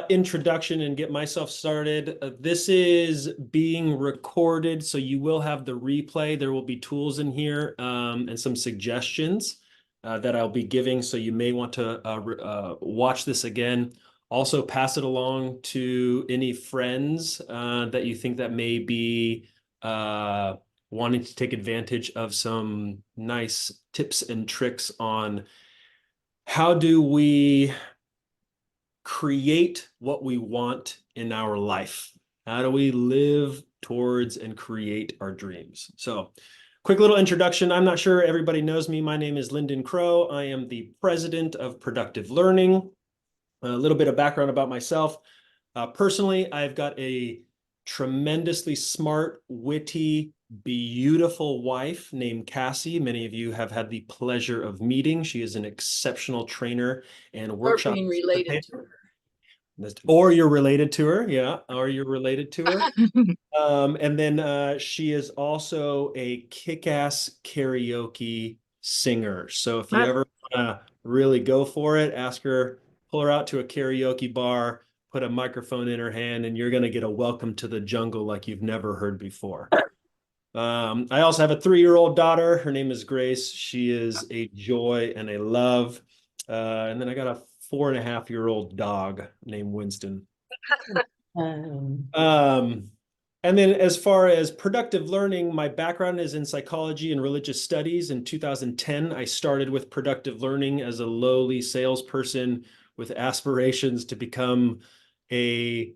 Introduction and get myself started. This is being recorded, so you will have the replay. There will be tools in here and some suggestions that I'll be giving, so you may want to watch this again. Also, pass it along to any friends that you think that may be wanting to take advantage of some nice tips and tricks on how do we create what we want in our life. How do we live towards and create our dreams? So, quick little introduction. I'm not sure everybody knows me. My name is Lindon Crow. I am the president of Productive Learning. A little bit of background about myself. Personally, I've got a tremendously smart, witty, beautiful wife named Cassie. Many of you have had the pleasure of meeting. She is an exceptional trainer and workshop. Or being related to her. Or you're related to her, yeah, or you're related to her. And then she is also a kick-ass karaoke singer. So if you ever want to really go for it, ask her, pull her out to a karaoke bar, put a microphone in her hand, and you're going to get a welcome to the jungle like you've never heard before. I also have a 3-year-old daughter. Her name is Grace. She is a joy and a love. And then I got a 4.5-year-old dog named Winston. And then as far as productive learning, my background is in psychology and religious studies. In 2010, I started with productive learning as a lowly salesperson with aspirations to become a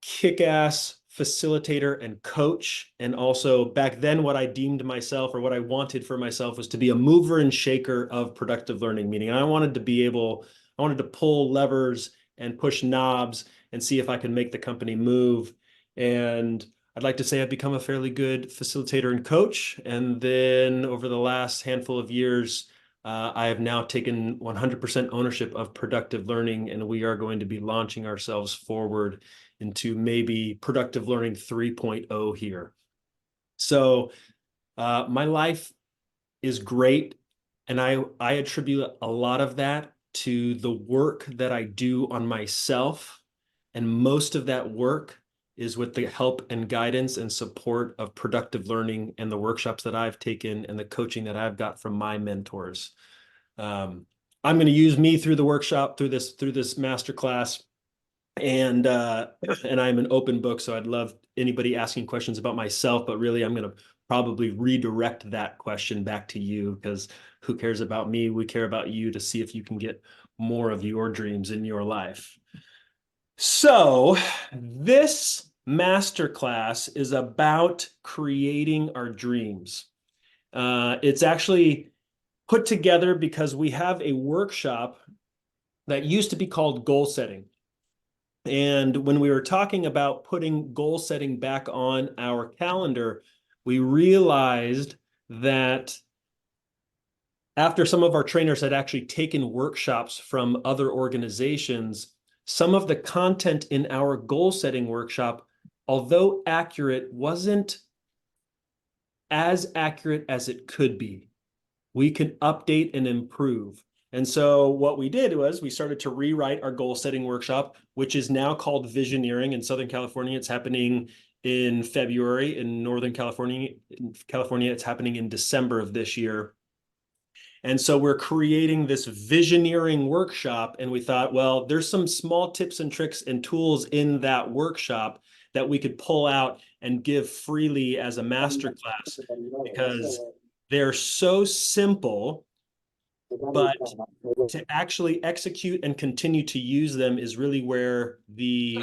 kick-ass facilitator and coach. And also back then, what I deemed myself or what I wanted for myself was to be a mover and shaker of productive learning, meaning I wanted to pull levers and push knobs and see if I could make the company move. And I'd like to say I've become a fairly good facilitator and coach. And then over the last handful of years, I have now taken 100% ownership of productive learning, and we are going to be launching ourselves forward into maybe productive learning 3.0 here. So my life is great, and I attribute a lot of that to the work that I do on myself. And most of that work is with the help and guidance and support of productive learning and the workshops that I've taken and the coaching that I've got from my mentors. I'm going to use me through the workshop, through this masterclass. And I'm an open book, so I'd love anybody asking questions about myself, but really I'm going to probably redirect that question back to you, because who cares about me? We care about you to see if you can get more of your dreams in your life. So this masterclass is about creating our dreams. It's actually put together because we have a workshop that used to be called goal setting. And when we were talking about putting goal setting back on our calendar, we realized that after some of our trainers had actually taken workshops from other organizations, some of the content in our goal setting workshop, although accurate, wasn't as accurate as it could be. We could update and improve. And so what we did was we started to rewrite our goal setting workshop, which is now called Visioneering. In Southern California, it's happening in February. In Northern California, it's happening in December of this year. And so we're creating this Visioneering workshop, and we thought, well, there's some small tips and tricks and tools in that workshop that we could pull out and give freely as a masterclass, because they're so simple, but to actually execute and continue to use them is really where the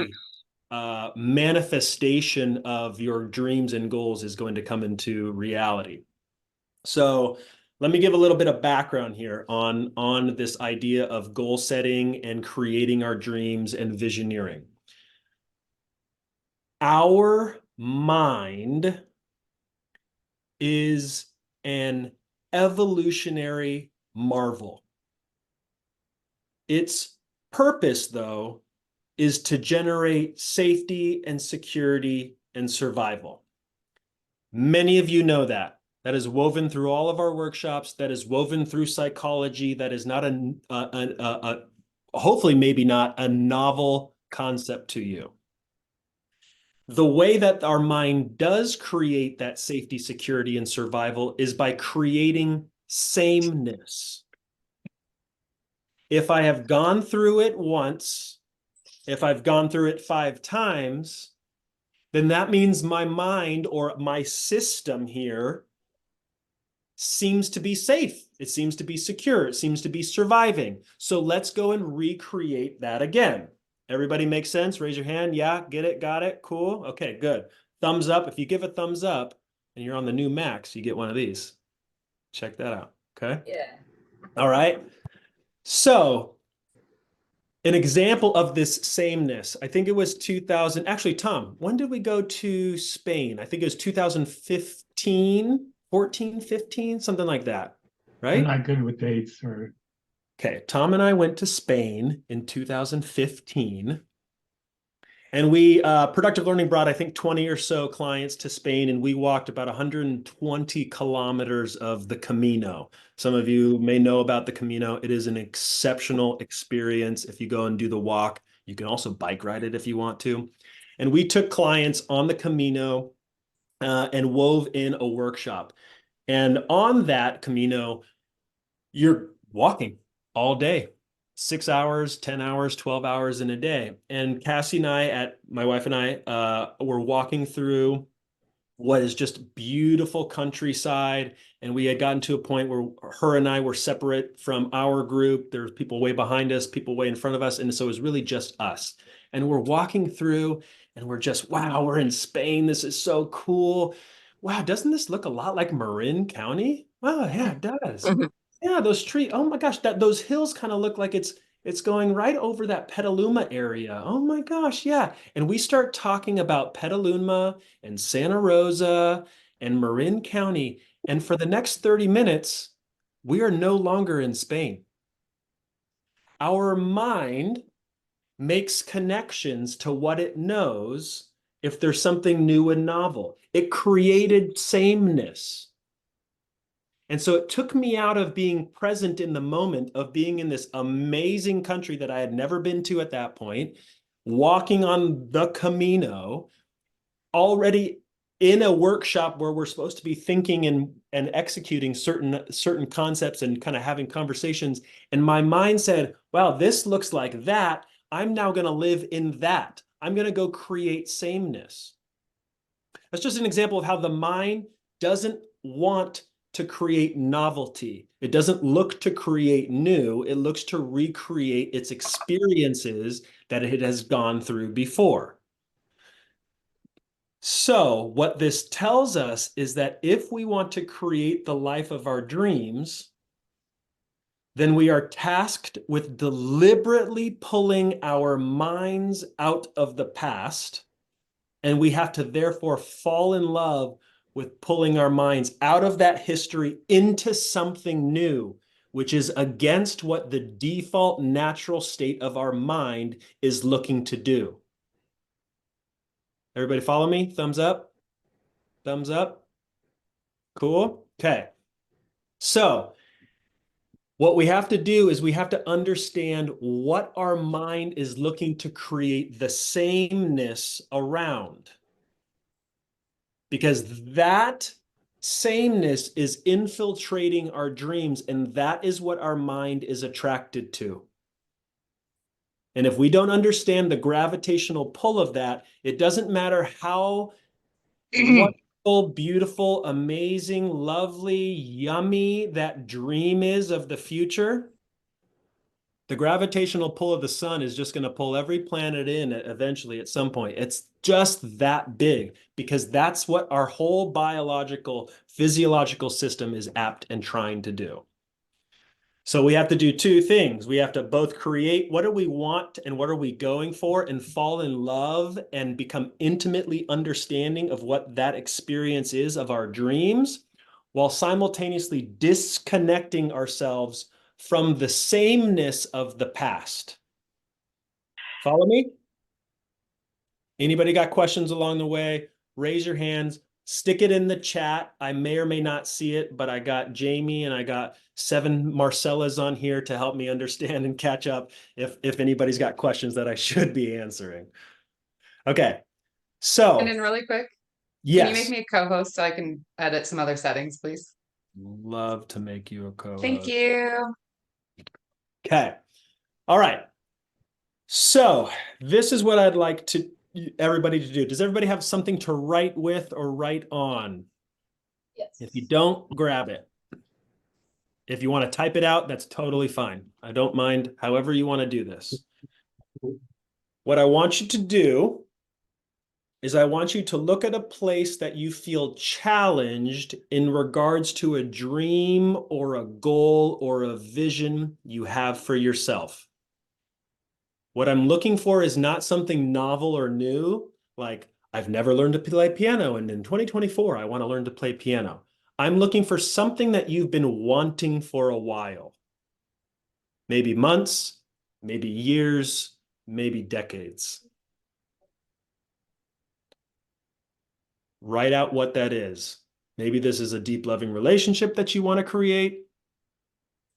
manifestation of your dreams and goals is going to come into reality. So let me give a little bit of background here on this idea of goal setting and creating our dreams and visioneering. Our mind is an evolutionary marvel. Its purpose, though, is to generate safety and security and survival. Many of you know that. That is woven through all of our workshops. That is woven through psychology. That is not a hopefully maybe not a novel concept to you. The way that our mind does create that safety, security, and survival is by creating sameness. If I have gone through it once, if I've gone through it 5 times, then that means my mind or my system here seems to be safe. It seems to be secure. It seems to be surviving. So let's go and recreate that again. Everybody make sense? Raise your hand. Yeah, get it, got it, cool. Okay, good. Thumbs up. If you give a thumbs up and you're on the new Macs, you get one of these. Check that out. Okay. Yeah. All right. So an example of this sameness, I think it was 2000. Actually, Tom, when did we go to Spain? I think it was 2015, 14, 15, something like that, I'm right? not good with dates or Okay, Tom and I went to Spain in 2015. And we, Productive Learning brought, I think, 20 or so clients to Spain, and we walked about 120 kilometers of the Camino. Some of you may know about the Camino. It is an exceptional experience if you go and do the walk. You can also bike ride it if you want to. And we took clients on the Camino and wove in a workshop. And on that Camino, you're walking all day, 6 hours, 10 hours, 12 hours in a day. And Cassie and my wife and I, were walking through what is just beautiful countryside. And we had gotten to a point where her and I were separate from our group. There were people way behind us, people way in front of us. And so it was really just us. And we're walking through and we're just, wow, we're in Spain. This is so cool. Wow, doesn't this look a lot like Marin County? Wow, yeah, it does. Yeah, those trees. Oh my gosh, those hills kind of look like it's going right over that Petaluma area. Oh my gosh, yeah. And we start talking about Petaluma and Santa Rosa and Marin County. And for the next 30 minutes, we are no longer in Spain. Our mind makes connections to what it knows if there's something new and novel. It created sameness. And so it took me out of being present in the moment of being in this amazing country that I had never been to at that point, walking on the Camino, already in a workshop where we're supposed to be thinking and executing certain concepts and kind of having conversations. And my mind said, wow, this looks like that. I'm now going to live in that. I'm going to go create sameness. That's just an example of how the mind doesn't want to create novelty. It doesn't look to create new. It looks to recreate its experiences that it has gone through before. So what this tells us is that if we want to create the life of our dreams, then we are tasked with deliberately pulling our minds out of the past. And we have to therefore fall in love with pulling our minds out of that history into something new, which is against what the default natural state of our mind is looking to do. Everybody follow me? Thumbs up? Thumbs up? Cool. Okay. So what we have to do is we have to understand what our mind is looking to create the sameness around. Because that sameness is infiltrating our dreams, and that is what our mind is attracted to. And if we don't understand the gravitational pull of that, it doesn't matter how wonderful, beautiful, amazing, lovely, yummy that dream is of the future. The gravitational pull of the sun is just going to pull every planet in eventually at some point. It's just that big because that's what our whole biological, physiological system is apt and trying to do. So we have to do two things. We have to both create what do we want and what are we going for and fall in love and become intimately understanding of what that experience is of our dreams while simultaneously disconnecting ourselves from the sameness of the past. Follow me? Anybody got questions along the way? Raise your hands. Stick it in the chat. I may or may not see it, but I got Jamie and I got 7 Marcellas on here to help me understand and catch up if anybody's got questions that I should be answering. Okay, And so then really quick, can you make yes, me a co-host so I can edit some other settings, please? love to make you a Thank co-host. you. Okay, all right. So this is what I'd like to everybody to do. Does everybody have something to write with or write on? Yes. If you don't, grab it. If you want to type it out, that's totally fine. I don't mind however you want to do this. What I want you to do is I want you to look at a place that you feel challenged in regards to a dream or a goal or a vision you have for yourself. What I'm looking for is not something novel or new, like I've never learned to play piano, and in 2024, I want to learn to play piano. I'm looking for something that you've been wanting for a while. Maybe months, maybe years, maybe decades. Write out what that is. Maybe this is a deep, loving relationship that you want to create.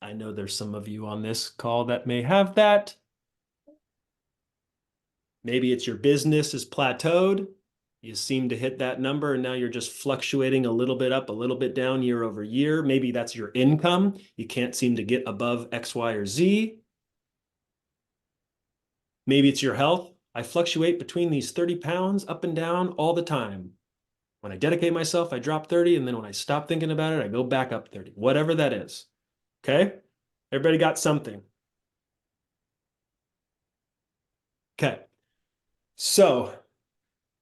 I know there's some of you on this call that may have that. Maybe it's your business is plateaued. You seem to hit that number and now you're just fluctuating a little bit up, a little bit down year over year. Maybe that's your income. You can't seem to get above X, Y, or Z. Maybe it's your health. I fluctuate between these 30 pounds up and down all the time. When I dedicate myself, I drop 30. And then when I stop thinking about it, I go back up 30, whatever that is. Okay. Everybody got something. Okay. So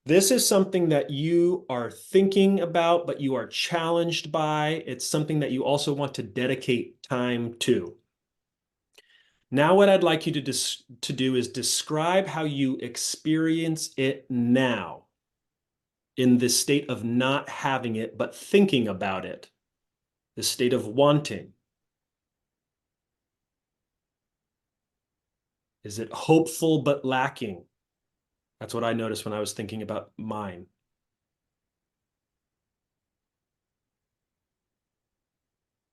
this is something that you are thinking about, but you are challenged by. It's something that you also want to dedicate time to. Now, what I'd like you to do is describe how you experience it now in this state of not having it, but thinking about it, the state of wanting. Is it hopeful but lacking? That's what I noticed when I was thinking about mine.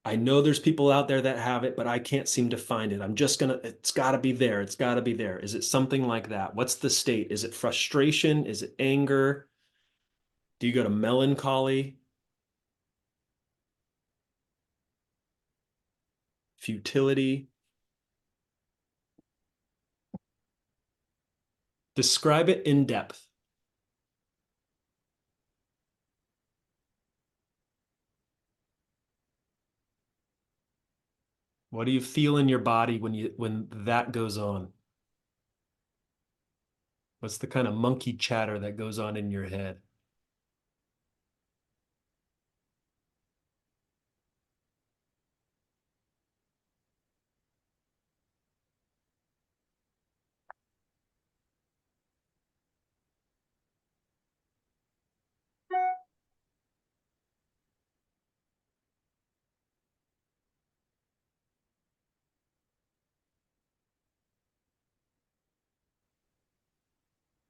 I know there's people out there that have it, but I can't seem to find it. It's got to be there. It's got to be there. Is it something like that? What's the state? Is it frustration? Is it anger? Do you go to melancholy? Futility? Describe it in depth. What do you feel in your body when that goes on? What's the kind of monkey chatter that goes on in your head?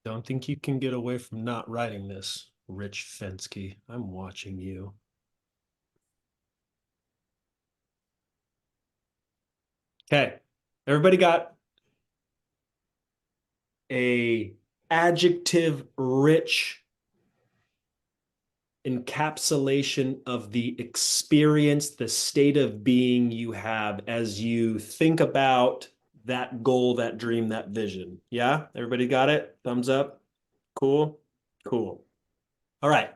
Don't think you can get away from not writing this, Rich Fensky. I'm watching you. Okay. Everybody got a adjective rich encapsulation of the experience, the state of being you have as you think about that goal, that dream, that vision. Yeah? Everybody got it? Thumbs up? Cool? Cool. All right.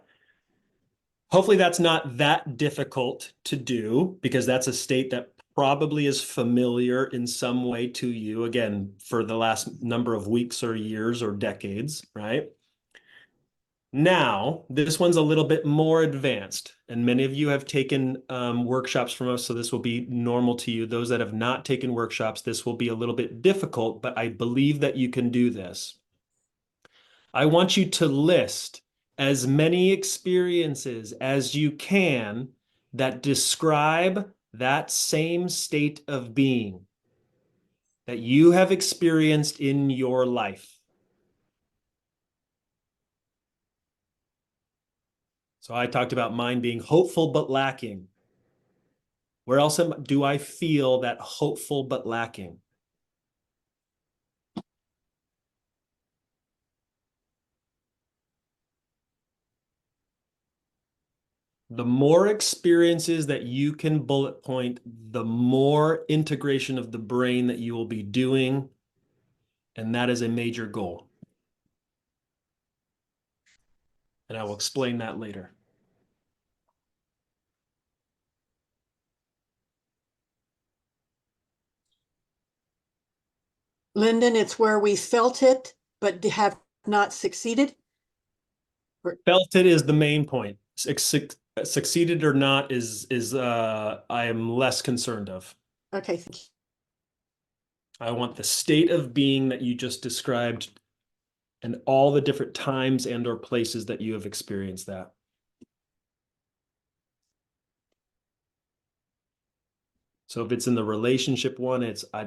Hopefully that's not that difficult to do because that's a state that probably is familiar in some way to you, again, for the last number of weeks or years or decades, right? Now, this one's a little bit more advanced, and many of you have taken workshops from us, so this will be normal to you. Those that have not taken workshops, this will be a little bit difficult, but I believe that you can do this. I want you to list as many experiences as you can that describe that same state of being that you have experienced in your life. So I talked about mine being hopeful but lacking. Where else do I feel that hopeful but lacking? The more experiences that you can bullet point, the more integration of the brain that you will be doing. And that is a major goal. And I will explain that later. Lindon, it's where we felt it, but have not succeeded. Felt it is the main point. Succeeded or not is I am less concerned of. Okay, thank you. I want the state of being that you just described and all the different times and or places that you have experienced that. So if it's in the relationship one,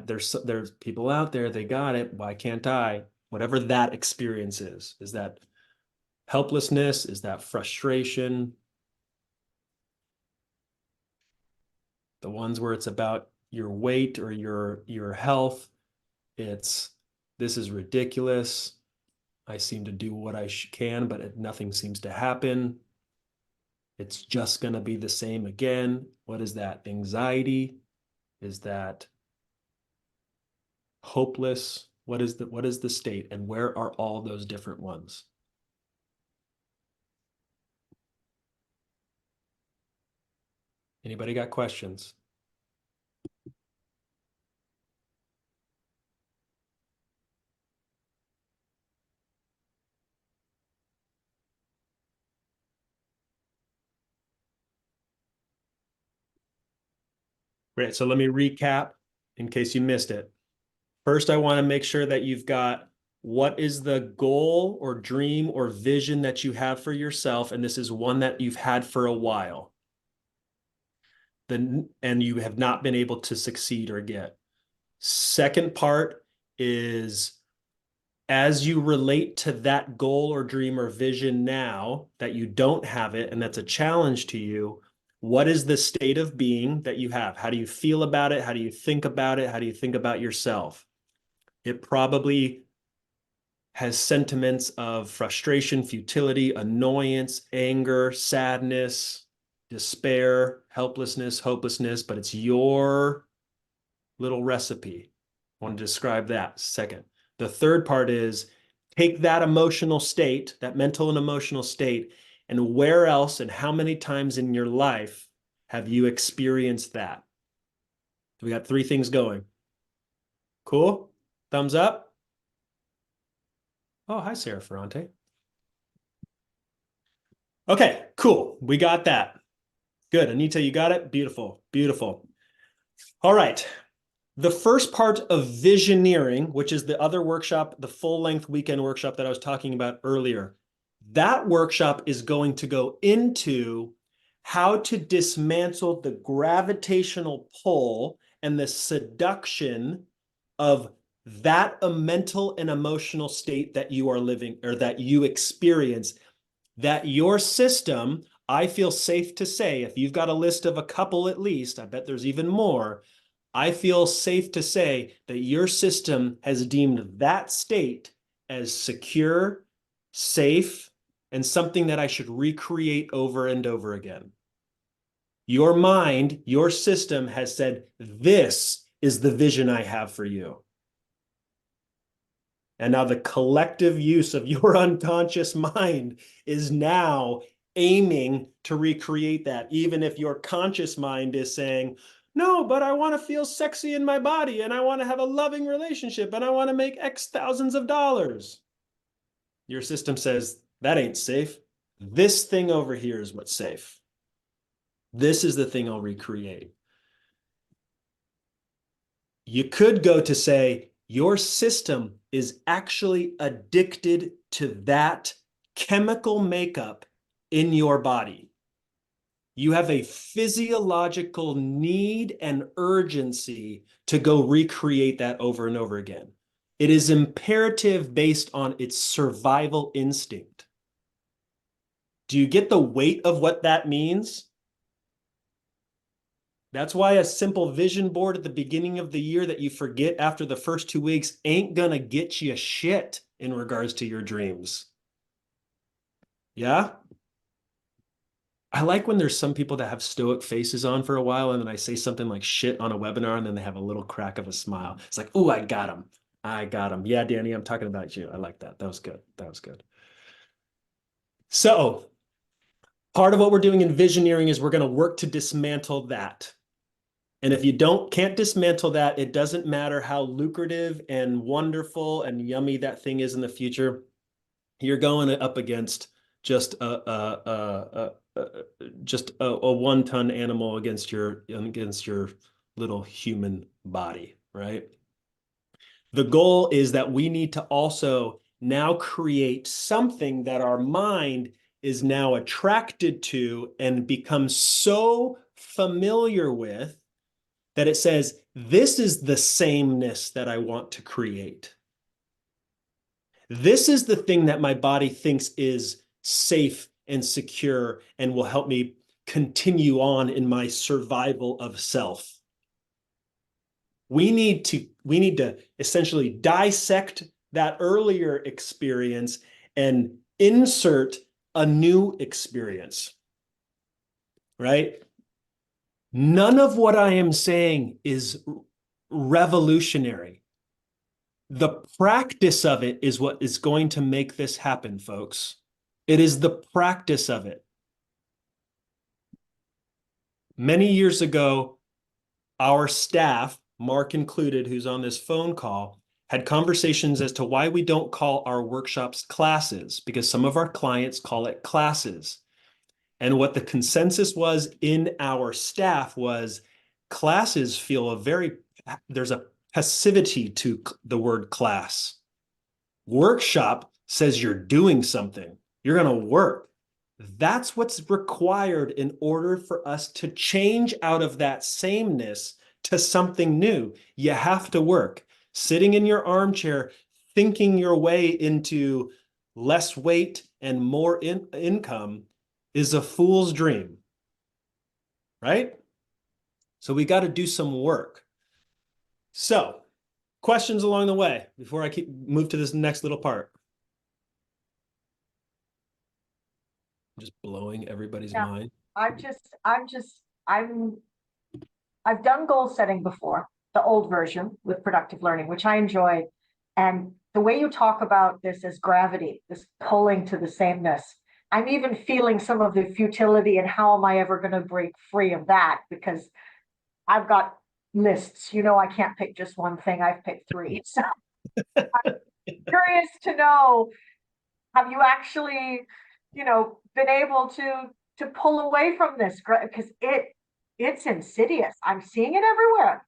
there's people out there, they got it. Why can't I? Whatever that experience is that helplessness? Is that frustration? The ones where it's about your weight or your health, it's this is ridiculous. I seem to do what I can, but nothing seems to happen. It's just going to be the same again. What is that? Anxiety? Is that hopeless? What is the state, and where are all those different ones? Anybody got questions? Great. So let me recap in case you missed it. First, I want to make sure that you've got what is the goal or dream or vision that you have for yourself, and this is one that you've had for a while. And you have not been able to succeed or get. Second part is as you relate to that goal or dream or vision now that you don't have it, and that's a challenge to you, what is the state of being that you have? How do you feel about it? How do you think about it? How do you think about yourself? It probably has sentiments of frustration, futility, annoyance, anger, sadness, despair, helplessness, hopelessness, but it's your little recipe. I want to describe that second. The third part is take that emotional state, that mental and emotional state, and where else and how many times in your life have you experienced that? So we got 3 things going. Cool? Thumbs up. Oh, hi, Sarah Ferrante. Okay, cool. We got that. Good. Anita, you got it? Beautiful. Beautiful. All right. The first part of visioneering, which is the other workshop, the full-length weekend workshop that I was talking about earlier, that workshop is going to go into how to dismantle the gravitational pull and the seduction of that a mental and emotional state that you are living or that you experience, that your system, I feel safe to say, if you've got a list of a couple at least, I bet there's even more, I feel safe to say that your system has deemed that state as secure, safe, and something that I should recreate over and over again. Your mind, your system has said, this is the vision I have for you. And now the collective use of your unconscious mind is now aiming to recreate that, even if your conscious mind is saying, no, but I want to feel sexy in my body and I want to have a loving relationship and I want to make X thousands of dollars. Your system says, that ain't safe. This thing over here is what's safe. This is the thing I'll recreate. You could go to say, your system is actually addicted to that chemical makeup in your body. You have a physiological need and urgency to go recreate that over and over again. It is imperative based on its survival instinct. Do you get the weight of what that means? That's why a simple vision board at the beginning of the year that you forget after the first 2 weeks ain't gonna get you shit in regards to your dreams. Yeah? I like when there's some people that have stoic faces on for a while and then I say something like shit on a webinar and then they have a little crack of a smile. It's like, oh, I got him. I got him. Yeah, Danny, I'm talking about you. I like that. That was good. That was good. So part of what we're doing in visioneering is we're going to work to dismantle that. And if you can't dismantle that, it doesn't matter how lucrative and wonderful and yummy that thing is in the future. You're going up against just a 1-ton animal against your little human body, right? The goal is that we need to also now create something that our mind is now attracted to and becomes so familiar with that it says, this is the sameness that I want to create. This is the thing that my body thinks is safe and secure and will help me continue on in my survival of self. We need to essentially dissect that earlier experience and insert a new experience, right? None of what I am saying is revolutionary. The practice of it is what is going to make this happen, folks. It is the practice of it. Many years ago, our staff, Mark included, who's on this phone call, had conversations as to why we don't call our workshops classes, because some of our clients call it classes. And what the consensus was in our staff was classes feel there's a passivity to the word class. Workshop says you're doing something. You're going to work. That's what's required in order for us to change out of that sameness to something new. You have to work. Sitting in your armchair, thinking your way into less weight and more income is a fool's dream, right? So we got to do some work. So, questions along the way before I move to this next little part. Just blowing everybody's mind. I've done goal setting before, the old version with productive learning, which I enjoyed. And the way you talk about this as gravity, this pulling to the sameness, I'm even feeling some of the futility and how am I ever going to break free of that? Because I've got lists, I can't pick just one thing. I've picked 3. So I'm curious to know, have you actually, been able to pull away from this? Because it's insidious. I'm seeing it everywhere.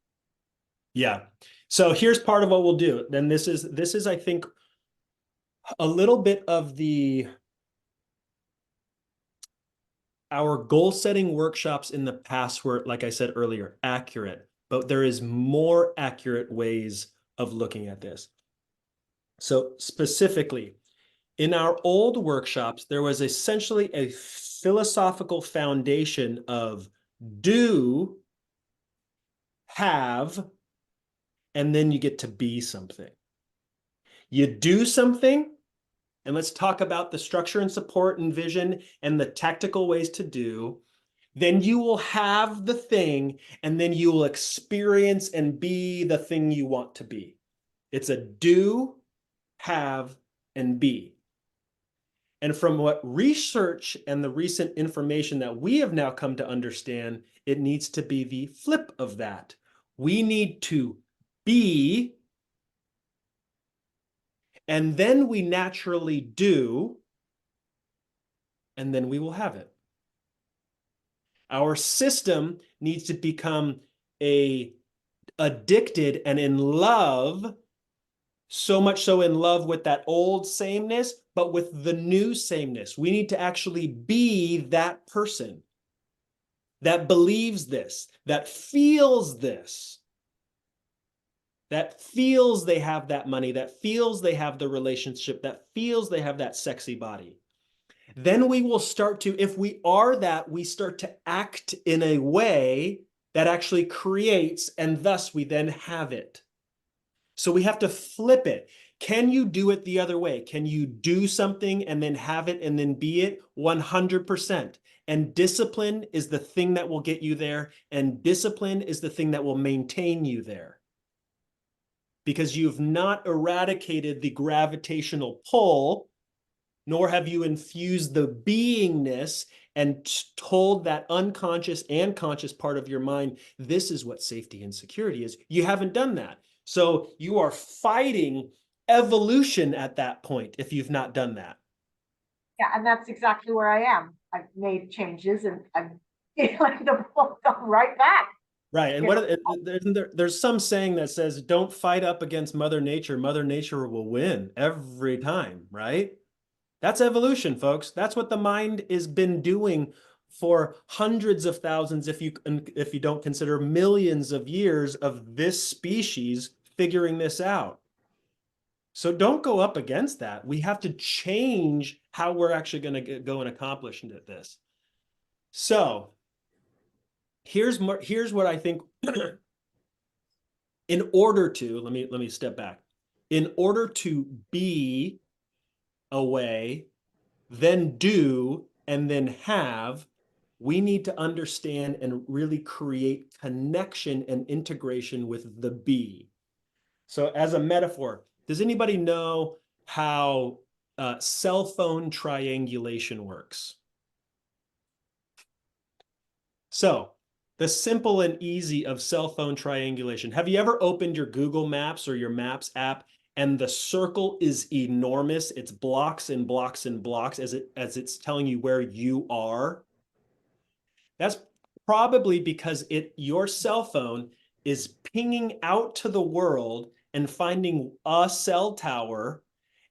Yeah. So here's part of what we'll do. Then this is, I think, a little bit of our goal setting workshops in the past were, like I said earlier, accurate, but there is more accurate ways of looking at this. So specifically, in our old workshops, there was essentially a philosophical foundation of do, have, and then you get to be something. You do something, and let's talk about the structure and support and vision and the tactical ways to do. Then you will have the thing, and then you will experience and be the thing you want to be. It's a do, have, and be. And from what research and the recent information that we have now come to understand, it needs to be the flip of that. We need to be, and then we naturally do, and then we will have it. Our system needs to become addicted and in love, so much so in love with that old sameness, but with the new sameness. We need to actually be that person that believes this, that feels this, that feels they have that money, that feels they have the relationship, that feels they have that sexy body. then we will start to, if we are that, we start to act in a way that actually creates, and thus we then have it. So we have to flip it. Can you do it the other way? Can you do something and then have it and then be it? 100%. And discipline is the thing that will get you there. And discipline is the thing that will maintain you there. Because you've not eradicated the gravitational pull, nor have you infused the beingness and told that unconscious and conscious part of your mind, this is what safety and security is. You haven't done that. So you are fighting evolution at that point if you've not done that. Yeah, and that's exactly where I am. I've made changes and I'm feeling the pull come right back. Right. And there's some saying that says, don't fight up against Mother Nature. Mother Nature will win every time, right? That's evolution, folks. That's what the mind has been doing for hundreds of thousands, if you don't consider millions of years of this species figuring this out. So don't go up against that. We have to change how we're actually going to go and accomplish this. So here's what I think. In order to, let me step back. In order to be away, then do, and then have, we need to understand and really create connection and integration with the be. So as a metaphor, does anybody know how cell phone triangulation works? So the simple and easy of cell phone triangulation. Have you ever opened your Google Maps or your Maps app and the circle is enormous? It's blocks and blocks and blocks as it's telling you where you are. That's probably because your cell phone is pinging out to the world and finding a cell tower,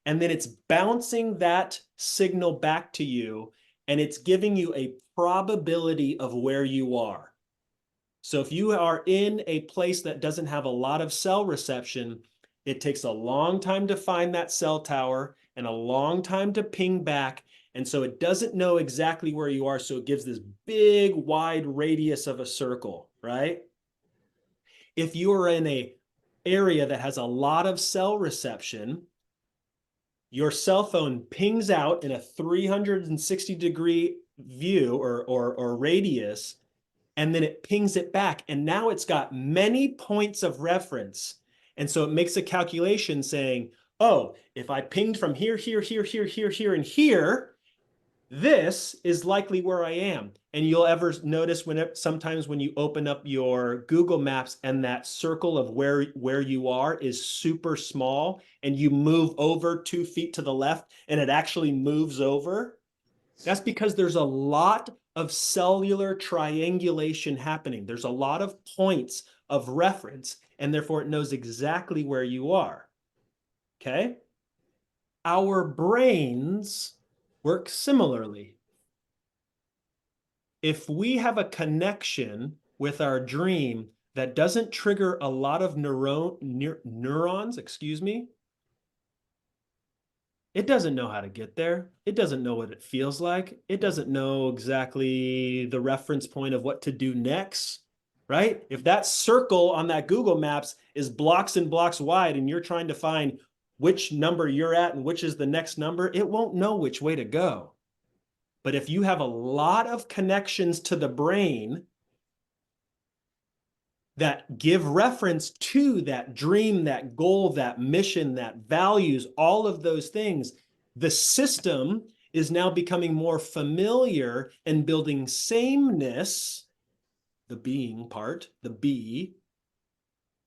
and then it's bouncing that signal back to you, and it's giving you a probability of where you are. So if you are in a place that doesn't have a lot of cell reception, it takes a long time to find that cell tower and a long time to ping back. And so it doesn't know exactly where you are. So it gives this big, wide radius of a circle, right? If you are in an area that has a lot of cell reception, your cell phone pings out in a 360-degree view or radius, and then it pings it back. And now it's got many points of reference. And so it makes a calculation saying, oh, if I pinged from here, here, here, here, here, here, and here, this is likely where I am. And you'll ever notice sometimes when you open up your Google Maps and that circle of where you are is super small and you move over 2 feet to the left and it actually moves over. That's because there's a lot of cellular triangulation happening. There's a lot of points of reference, and therefore it knows exactly where you are. Okay? Our brains work similarly. If we have a connection with our dream that doesn't trigger a lot of neurons, it doesn't know how to get there. It doesn't know what it feels like. It doesn't know exactly the reference point of what to do next, right? If that circle on that Google Maps is blocks and blocks wide and you're trying to find which number you're at and which is the next number, it won't know which way to go. But if you have a lot of connections to the brain that give reference to that dream, that goal, that mission, that values, all of those things, the system is now becoming more familiar and building sameness, the being part, the be,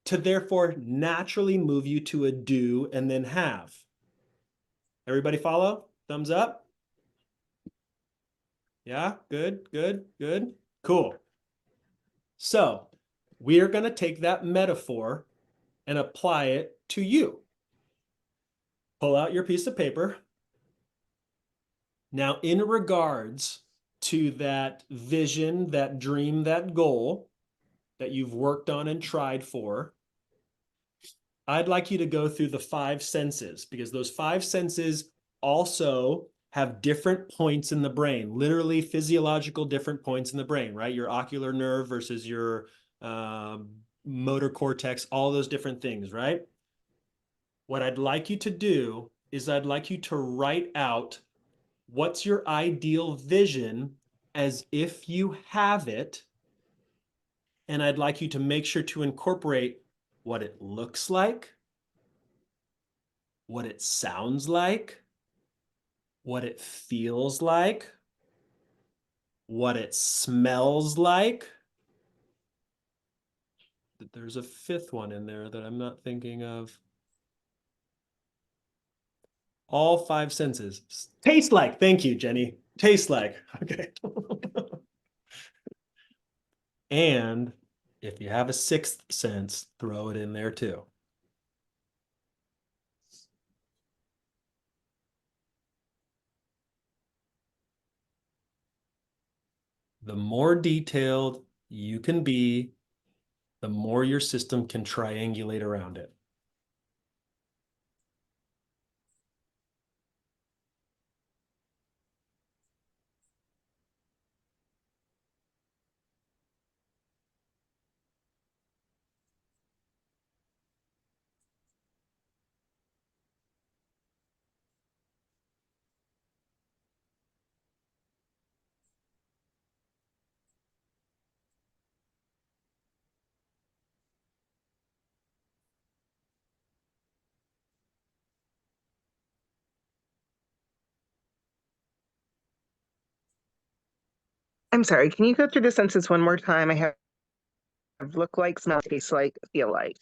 to therefore naturally move you to a do and then have. Everybody follow? Thumbs up? Yeah, good, good, good. Cool. So we are going to take that metaphor and apply it to you. Pull out your piece of paper. Now, in regards to that vision, that dream, that goal that you've worked on and tried for, I'd like you to go through the 5 senses, because those 5 senses also have different points in the brain, literally physiological different points in the brain, right? Your ocular nerve versus your motor cortex, all those different things, right? What I'd like you to do is I'd like you to write out what's your ideal vision as if you have it. And I'd like you to make sure to incorporate what it looks like, what it sounds like, what it feels like, what it smells like. There's a fifth one in there that I'm not thinking of. All five senses. Taste like. Thank you, Jenny. Taste like. Okay. And if you have a sixth sense, throw it in there too. The more detailed you can be, the more your system can triangulate around it. I'm sorry, can you go through the sentences one more time? I have look like, smell, taste like, feel like.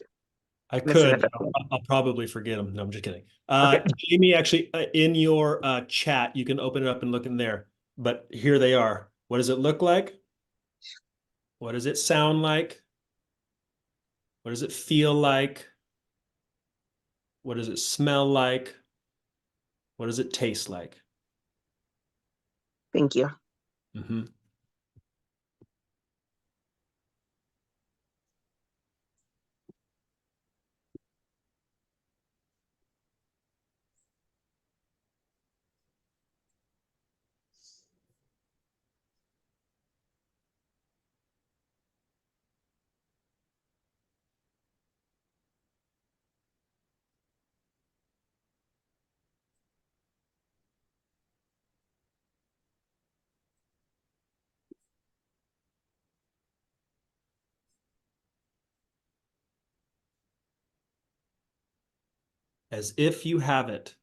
I Missing a could. fifth one. I'll probably forget them. No, I'm just kidding. Okay. Jamie, actually, in your chat, you can open it up and look in there. But here they are. What does it look like? What does it sound like? What does it feel like? What does it smell like? What does it taste like? Thank you. Mm-hmm. As if you have it.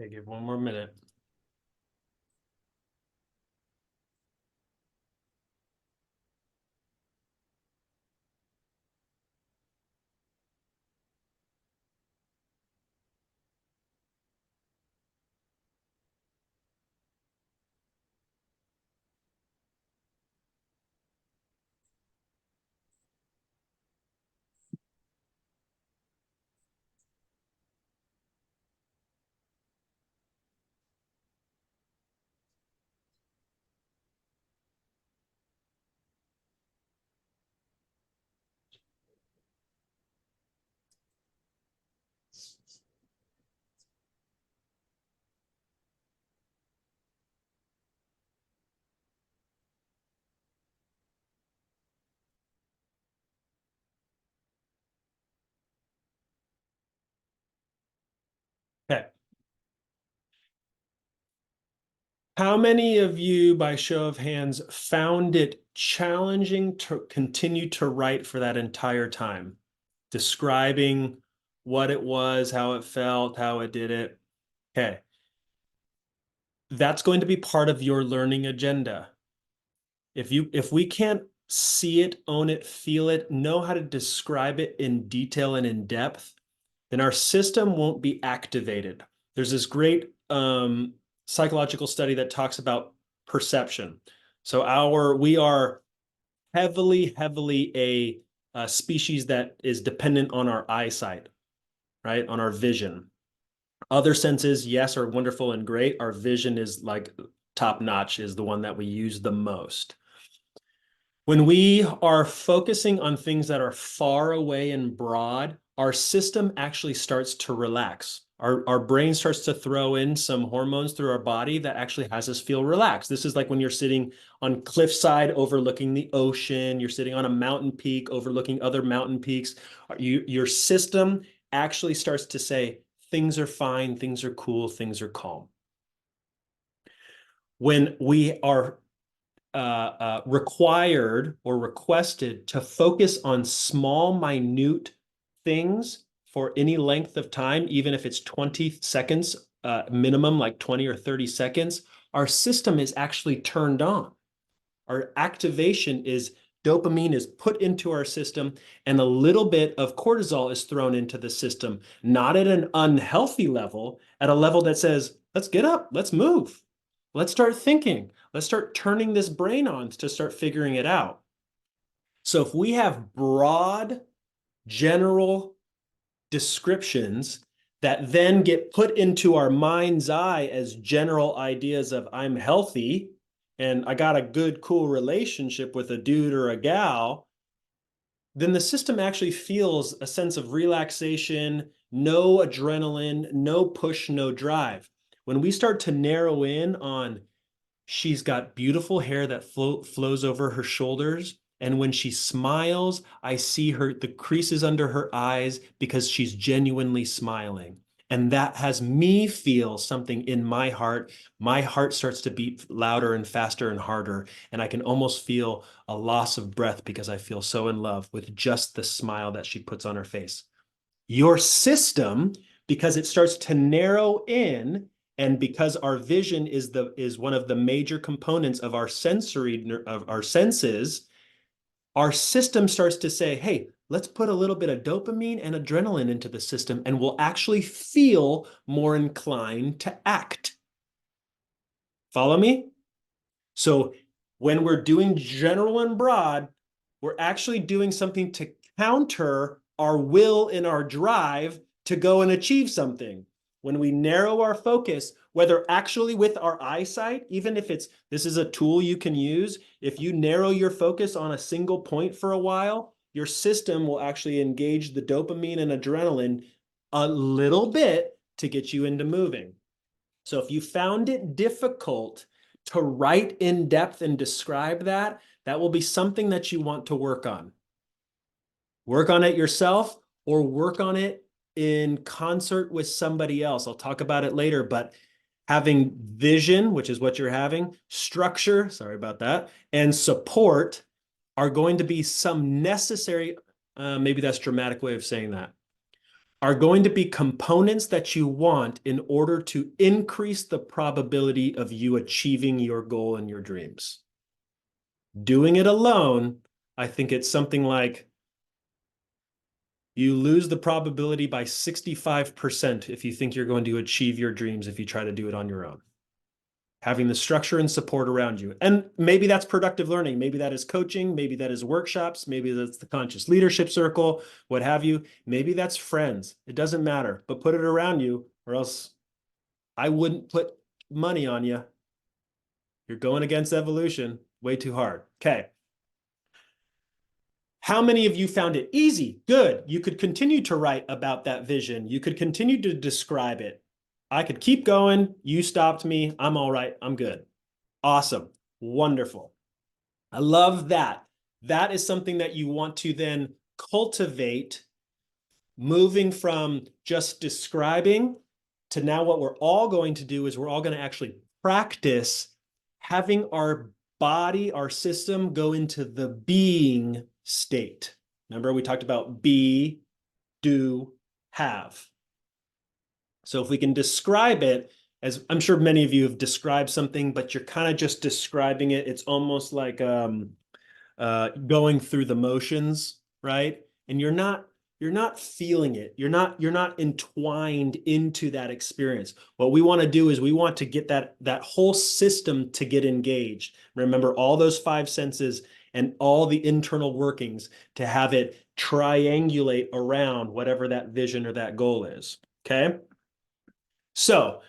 Okay, give one more minute. How many of you, by show of hands, found it challenging to continue to write for that entire time? Describing what it was, how it felt, how it did it. Okay. That's going to be part of your learning agenda. If we can't see it, own it, feel it, know how to describe it in detail and in depth, then our system won't be activated. There's this great psychological study that talks about perception. So we are heavily a species that is dependent on our eyesight, right? On our vision. Other senses, yes, are wonderful and great. Our vision is like top notch, is the one that we use the most. When we are focusing on things that are far away and broad, our system actually starts to relax. Our brain starts to throw in some hormones through our body that actually has us feel relaxed. This is like when you're sitting on cliffside overlooking the ocean, you're sitting on a mountain peak overlooking other mountain peaks. Your system actually starts to say, things are fine, things are cool, things are calm. When we are required or requested to focus on small, minute things for any length of time, even if it's 20 seconds minimum, like 20 or 30 seconds, our system is actually turned on. Our activation is dopamine is put into our system, and a little bit of cortisol is thrown into the system, not at an unhealthy level, at a level that says, let's get up, let's move. Let's start thinking. Let's start turning this brain on to start figuring it out. So if we have broad, general descriptions that then get put into our mind's eye as general ideas of I'm healthy and I got a good, cool relationship with a dude or a gal, then the system actually feels a sense of relaxation, no adrenaline, no push, no drive. When we start to narrow in on she's got beautiful hair that flows over her shoulders, and when she smiles, I see the creases under her eyes because she's genuinely smiling. And that has me feel something in my heart. My heart starts to beat louder and faster and harder, and I can almost feel a loss of breath because I feel so in love with just the smile that she puts on her face. Your system, because it starts to narrow in, and because our vision is one of the major components of our senses, our system starts to say, hey, let's put a little bit of dopamine and adrenaline into the system, and we'll actually feel more inclined to act. Follow me? So when we're doing general and broad, we're actually doing something to counter our will and our drive to go and achieve something. When we narrow our focus, whether actually with our eyesight, even if this is a tool you can use, if you narrow your focus on a single point for a while, your system will actually engage the dopamine and adrenaline a little bit to get you into moving. So if you found it difficult to write in depth and describe that, that will be something that you want to work on. Work on it yourself or work on it in concert with somebody else. I'll talk about it later, but having vision, which is what you're having, structure, sorry about that, and support are going to be some necessary, maybe that's a dramatic way of saying that, are going to be components that you want in order to increase the probability of you achieving your goal and your dreams. Doing it alone, I think it's something like you lose the probability by 65% if you think you're going to achieve your dreams if you try to do it on your own. Having the structure and support around you. And maybe that's productive learning. Maybe that is coaching. Maybe that is workshops. Maybe that's the conscious leadership circle, what have you. Maybe that's friends. It doesn't matter, but put it around you or else I wouldn't put money on you. You're going against evolution way too hard. Okay. How many of you found it easy? Good. You could continue to write about that vision. You could continue to describe it. I could keep going. You stopped me. I'm all right. I'm good. Awesome. Wonderful. I love that. That is something that you want to then cultivate, moving from just describing to now what we're all going to do is we're all going to actually practice having our body, our system go into the being state. Remember, we talked about be, do, have. So if we can describe it, as I'm sure many of you have described something, but you're kind of just describing it. It's almost like going through the motions, right? And you're not feeling it. You're not entwined into that experience. What we want to do is we want to get that whole system to get engaged. Remember all those 5 senses and all the internal workings to have it triangulate around whatever that vision or that goal is. Okay? So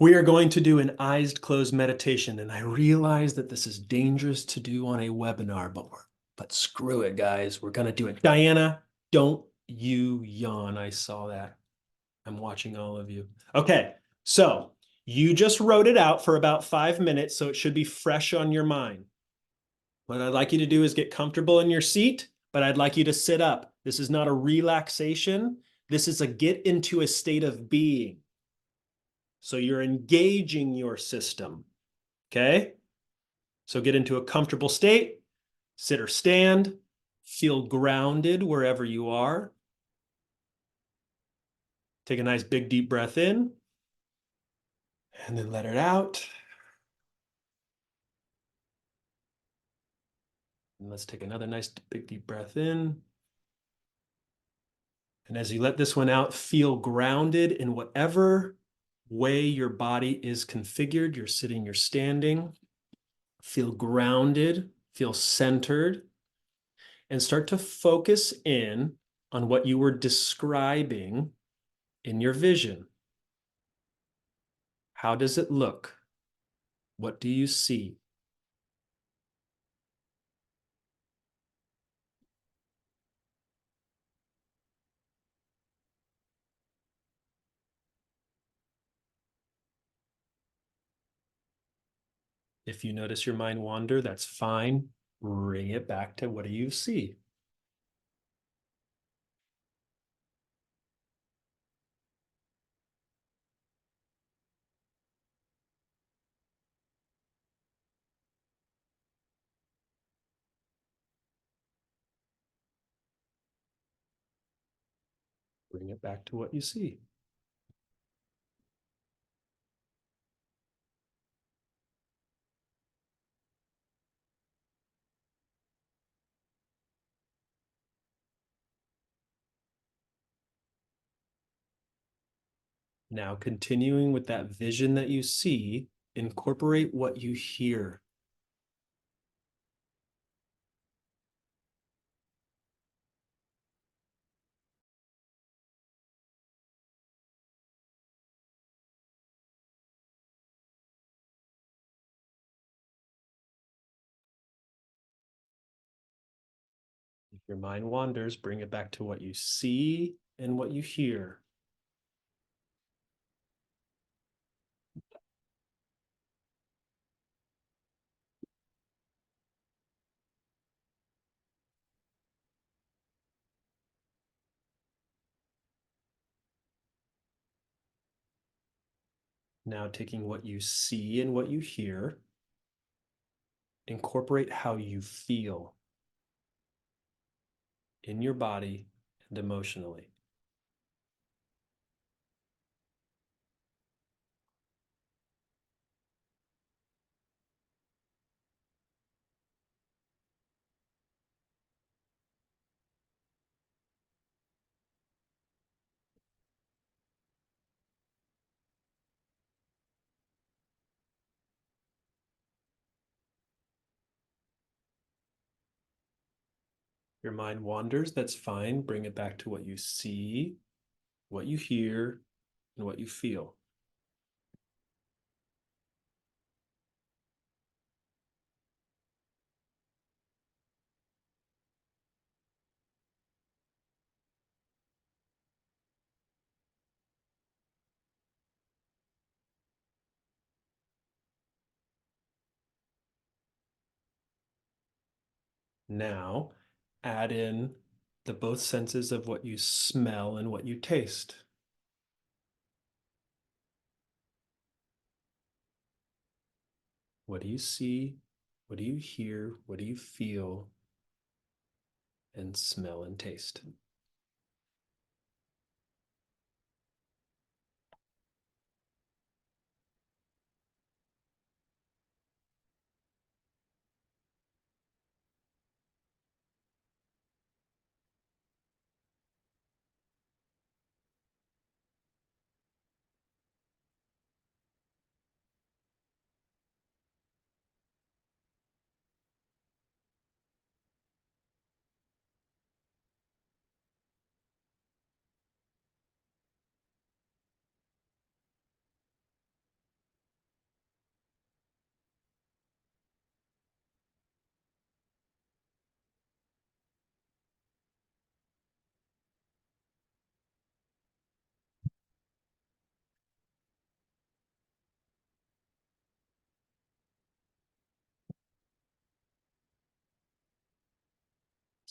we are going to do an eyes closed meditation, and I realize that this is dangerous to do on a webinar, but screw it, guys. We're going to do it. Diana, don't you yawn. I saw that. I'm watching all of you. Okay, so you just wrote it out for about 5 minutes, so it should be fresh on your mind. What I'd like you to do is get comfortable in your seat, but I'd like you to sit up. This is not a relaxation. This is a get into a state of being. So you're engaging your system, okay? So get into a comfortable state, sit or stand, feel grounded wherever you are. Take a nice big deep breath in, and then let it out. And let's take another nice big deep breath in. And as you let this one out, feel grounded in whatever way your body is configured. You're sitting, you're standing. Feel grounded, feel centered, and start to focus in on what you were describing in your vision. How does it look? What do you see? If you notice your mind wander, that's fine. Bring it back to what do you see? Bring it back to what you see. Now, continuing with that vision that you see, incorporate what you hear. If your mind wanders, bring it back to what you see and what you hear. Now, taking what you see and what you hear, incorporate how you feel in your body and emotionally. Your mind wanders, that's fine. Bring it back to what you see, what you hear, and what you feel. Now, add in the both senses of what you smell and what you taste. What do you see? What do you hear? What do you feel? And smell and taste.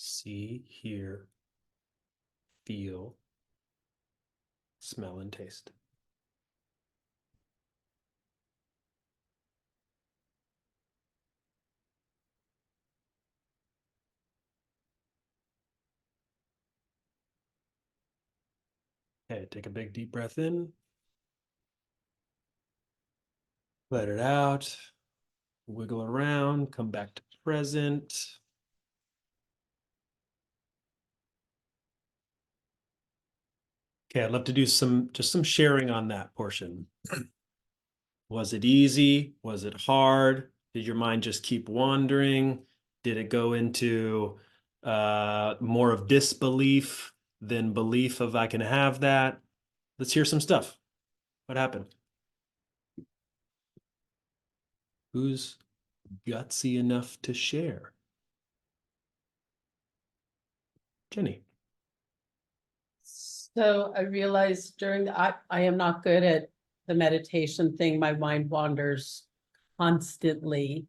See, hear, feel, smell, and taste. Okay, take a big deep breath in. Let it out. Wiggle around, come back to present. Okay, I'd love to do just some sharing on that portion. Was it easy? Was it hard? Did your mind just keep wandering? Did it go into more of disbelief than belief of I can have that? Let's hear some stuff. What happened? Who's gutsy enough to share? Jenny. So I realized I am not good at the meditation thing. My mind wanders constantly.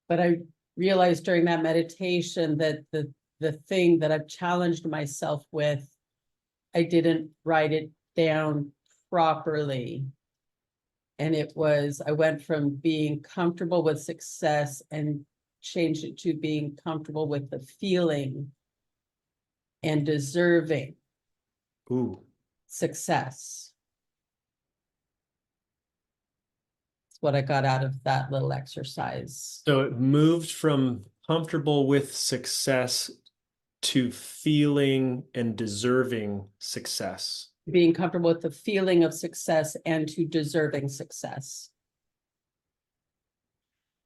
But I realized during that meditation that the thing that I've challenged myself with, I didn't write it down properly. And I went from being comfortable with success and changed it to being comfortable with the feeling and deserving Ooh. success. That's what I got out of that little exercise. So it moved from comfortable with success to feeling and deserving success. Being comfortable with the feeling of success and to deserving success.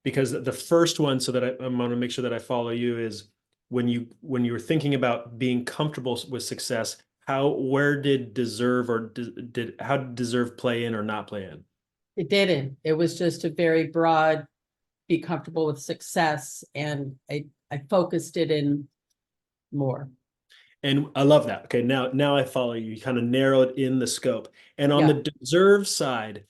Because the first one, so that I'm going to make sure that I follow you, is when you were thinking about being comfortable with success, where did deserve how did deserve play in or not play in? It didn't. It was just a very broad, be comfortable with success, and I focused it in more. And I love that. Okay, now I follow you. You kind of narrowed in the scope. And on Yeah. the deserve side,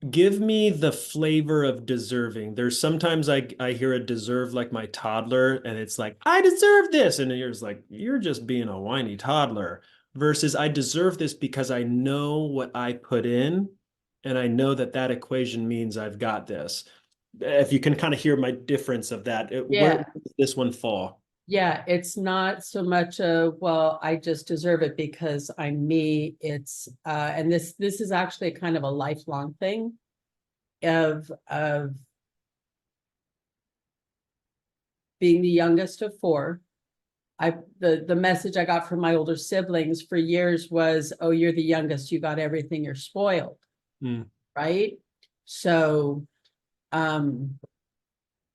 give me the flavor of deserving. There's sometimes I hear a deserve like my toddler, and it's like, I deserve this. And you're just like, you're just being a whiny toddler. Versus I deserve this because I know what I put in, and I know that equation means I've got this. If you can kind of hear my difference of that, where does this one fall? Yeah, it's not so much well, I just deserve it because I'm me. It's and this is actually kind of a lifelong thing of being the youngest of four. The message I got from my older siblings for years was, oh, you're the youngest, you got everything, you're spoiled. Right? So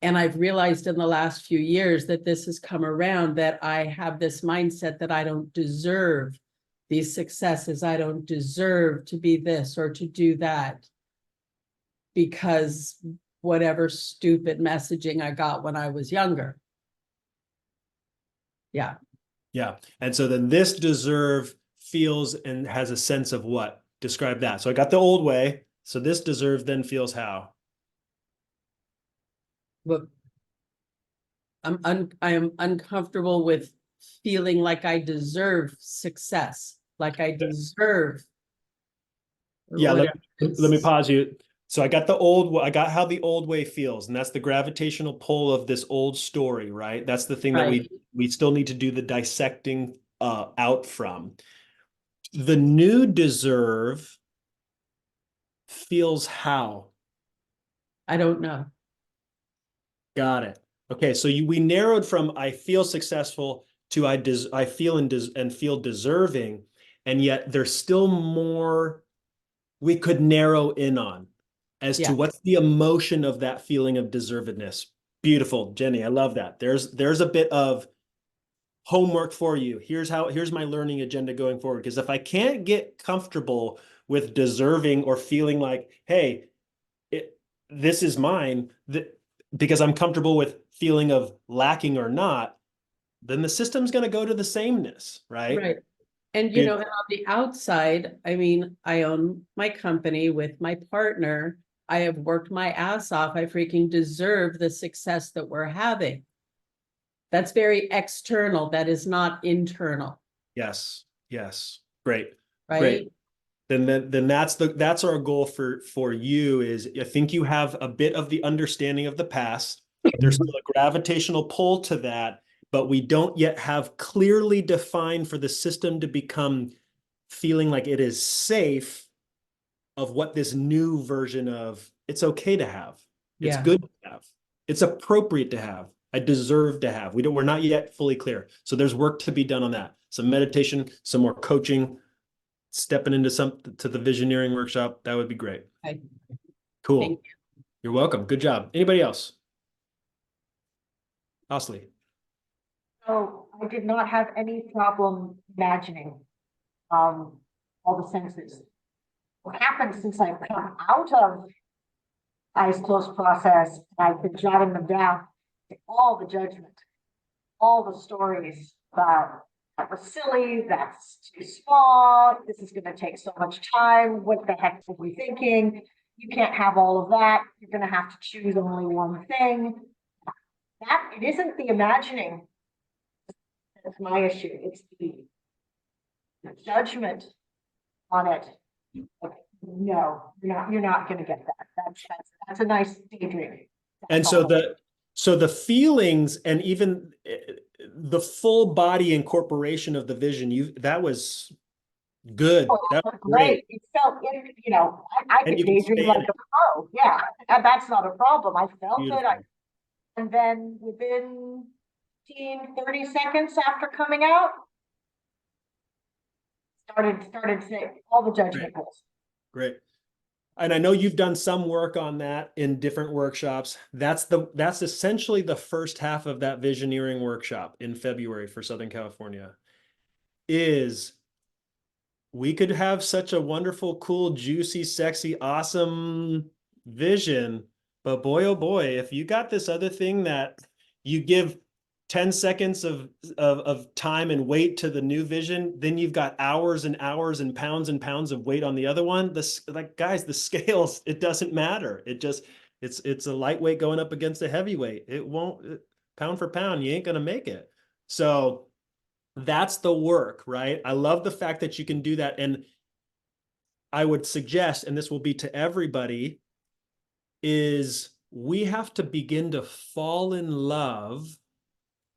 and I've realized in the last few years that this has come around, that I have this mindset that I don't deserve these successes. I don't deserve to be this or to do that because whatever stupid messaging I got when I was younger. Yeah. Yeah. And so then this deserve feels and has a sense of what? Describe that. So I got the old way. So this deserve then feels how? But I am uncomfortable with feeling like I deserve success, like I deserve. Yeah, let me pause you. So I got I got how the old way feels, and that's the gravitational pull of this old story, right? That's the thing that Right. we still need to do the dissecting out from. The new deserve feels how? I don't know. Got it. Okay, so we narrowed from I feel successful to I feel and feel deserving, and yet there's still more we could narrow in on as to Yeah. what's the emotion of that feeling of deservedness. Beautiful, Jenny. I love that. There's a bit of homework for you. Here's my learning agenda going forward. Because if I can't get comfortable with deserving or feeling like, hey, this is mine, because I'm comfortable with feeling of lacking or not, then the system's going to go to the sameness, right? Right. And Good. and on the outside, I mean, I own my company with my partner. I have worked my ass off. I freaking deserve the success that we're having. That's very external. That is not internal, Yes. Great. right? Great. Then that's our goal for you is I think you have a bit of the understanding of the past. There's still a gravitational pull to that, but we don't yet have clearly defined for the system to become feeling like it is safe of what this new version of it's okay to have. It's Yeah. good to have. It's appropriate to have. I deserve to have. We're not yet fully clear. So there's work to be done on that. Some meditation, some more coaching, stepping into to the visioneering workshop. That would be great. Okay. Cool. Thank You're welcome. Good job. Anybody else? Osley. So I did not have any problem imagining all the senses. What happened since I've come out of eyes closed process, I've been jotting them down, all the judgment, all the stories about that was silly, that's too small, this is going to take so much time, what the heck were we thinking? You can't have all of that, you're going to have to choose only one thing. That it isn't the imagining that's my issue, it's the judgment on it. Like, no, you're not going to get that. That's a nice daydream. And That's so all. the feelings and even the full body incorporation of the vision, that was good. Oh, That was great. It felt, I And could you can daydream span like it. a pro. Yeah, and that's not a problem. I felt it. Beautiful. And then within 30 seconds after coming out, started saying all the judgment goes. Great. And I know you've done some work on that in different workshops. That's essentially the first half of that visioneering workshop in February for Southern California. Is we could have such a wonderful, cool, juicy, sexy, awesome vision, but boy, oh boy, if you got this other thing that you give 10 seconds of time and weight to the new vision, then you've got hours and hours and pounds of weight on the other one. Guys, the scales, it doesn't matter. It's a lightweight going up against a heavyweight. It won't, pound for pound, you ain't gonna make it. So that's the work, right? I love the fact that you can do that. And I would suggest, and this will be to everybody, is we have to begin to fall in love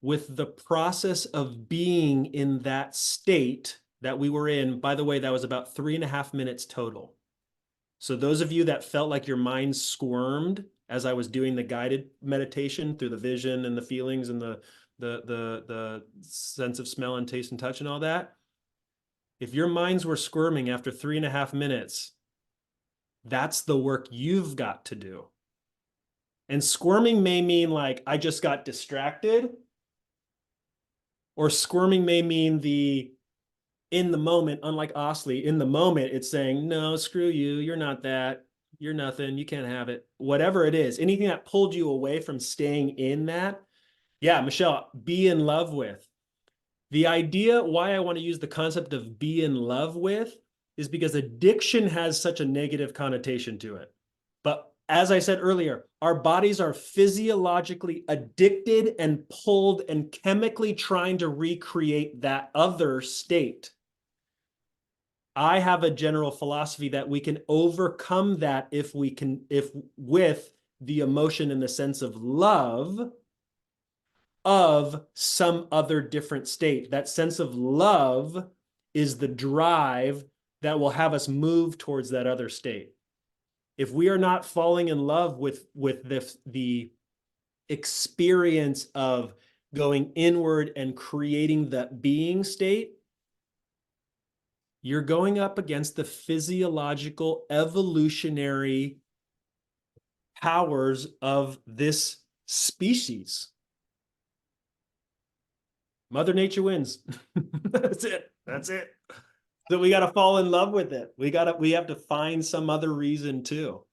with the process of being in that state that we were in. By the way, that was about 3.5 minutes total. So those of you that felt like your mind squirmed as I was doing the guided meditation through the vision and the feelings and the sense of smell and taste and touch and all that, if your minds were squirming after 3.5 minutes, that's the work you've got to do. And squirming may mean like, I just got distracted, or squirming may mean in the moment, unlike Osley, in the moment, it's saying, no, screw you. You're not that. You're nothing. You can't have it. Whatever it is, anything that pulled you away from staying in that. Yeah, Michelle, be in love with. The idea why I want to use the concept of be in love with is because addiction has such a negative connotation to it. But as I said earlier, our bodies are physiologically addicted and pulled and chemically trying to recreate that other state. I have a general philosophy that we can overcome that if with the emotion in the sense of love of some other different state. That sense of love is the drive that will have us move towards that other state. If we are not falling in love with the experience of going inward and creating that being state, you're going up against the physiological evolutionary powers of this species. Mother Nature wins. That's it. That's it. So we got to fall in love with it. We have to find some other reason too.